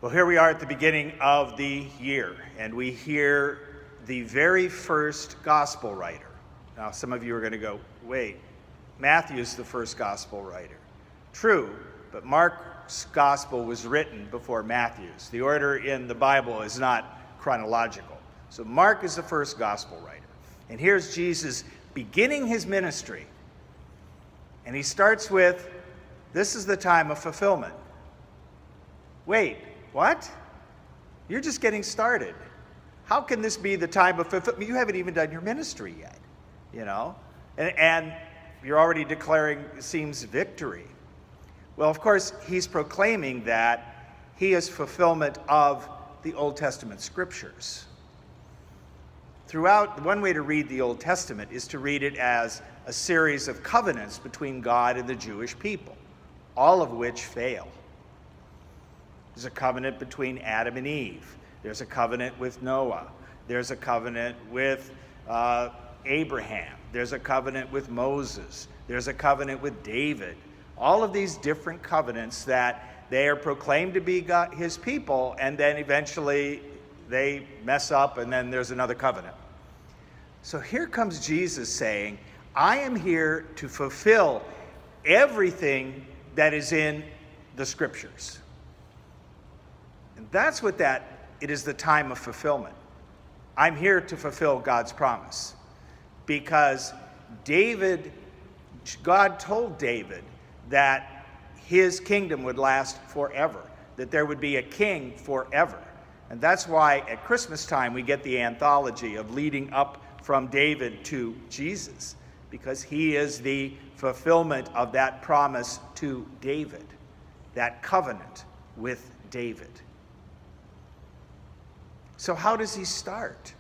Well, here we are at the beginning of the year, and we hear the very first gospel writer. Now, some of you are going to go, wait, Matthew's the first gospel writer. True, but Mark's gospel was written before Matthew's. The order in the Bible is not chronological. So Mark is the first gospel writer. And here's Jesus beginning his ministry. And he starts with, this is the time of fulfillment. Wait, what? You're just getting started. How can this be the time of fulfillment? You haven't even done your ministry yet, you know? And you're already declaring, it seems, victory. Well, of course, he's proclaiming that he is fulfillment of the Old Testament scriptures. Throughout, one way to read the Old Testament is to read it as a series of covenants between God and the Jewish people, all of which fail. There's a covenant between Adam and Eve. There's a covenant with Noah. There's a covenant with Abraham. There's a covenant with Moses. There's a covenant with David. All of these different covenants that they are proclaimed to be God, his people, and then eventually they mess up, and then there's another covenant. So here comes Jesus saying, I am here to fulfill everything that is in the scriptures. And that's what it is, the time of fulfillment. I'm here to fulfill God's promise. Because God told David that his kingdom would last forever, that there would be a king forever. And that's why at Christmas time we get the anthology of leading up from David to Jesus, because he is the fulfillment of that promise to David, that covenant with David. So how does he start?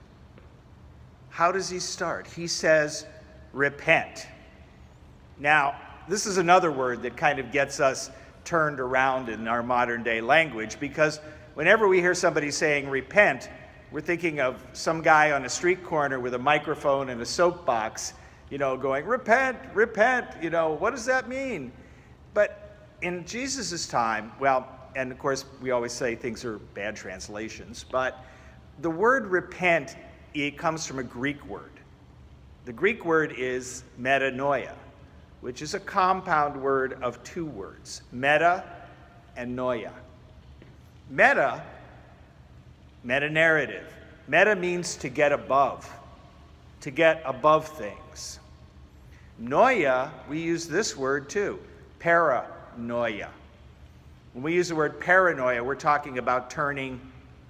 How does he start? He says, repent. Now, this is another word that kind of gets us turned around in our modern day language, because whenever we hear somebody saying repent, we're thinking of some guy on a street corner with a microphone and a soapbox, going, repent, repent, what does that mean? But in Jesus' time, and of course we always say things are bad translations, but the word repent, it comes from a Greek word. The Greek word is metanoia, which is a compound word of two words, meta and noia. Meta-narrative. Meta means to get above things. Noia, we use this word too, paranoia. When we use the word paranoia, we're talking about turning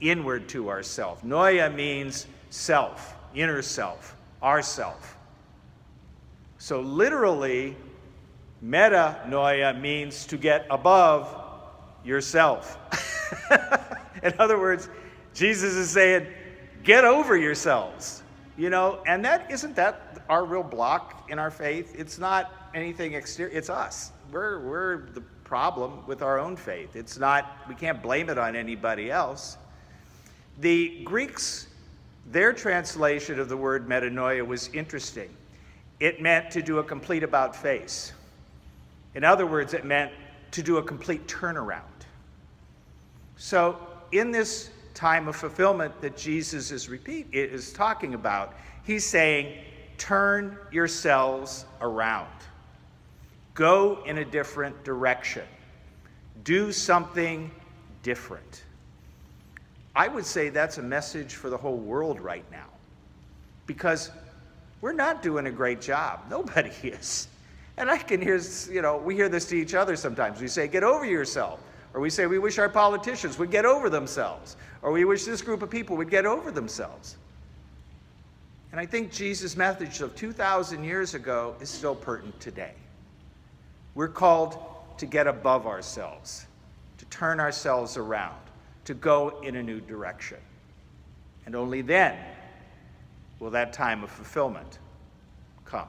inward to ourself. Noia means self, inner self, ourself. So literally, metanoia means to get above yourself. In other words, Jesus is saying, get over yourselves. And isn't that our real block in our faith? It's not anything exterior, it's us. We're the problem with our own faith. It's not, we can't blame it on anybody else. The Greeks, their translation of the word metanoia was interesting. It meant to do a complete about face. In other words, it meant to do a complete turnaround. So in this time of fulfillment that Jesus is talking about, he's saying, turn yourselves around. Go in a different direction. Do something different. I would say that's a message for the whole world right now, because we're not doing a great job. Nobody is. And I can hear, we hear this to each other sometimes. We say, get over yourself. Or we say, we wish our politicians would get over themselves. Or we wish this group of people would get over themselves. And I think Jesus' message of 2,000 years ago is still pertinent today. We're called to get above ourselves, to turn ourselves around, to go in a new direction. And only then will that time of fulfillment come.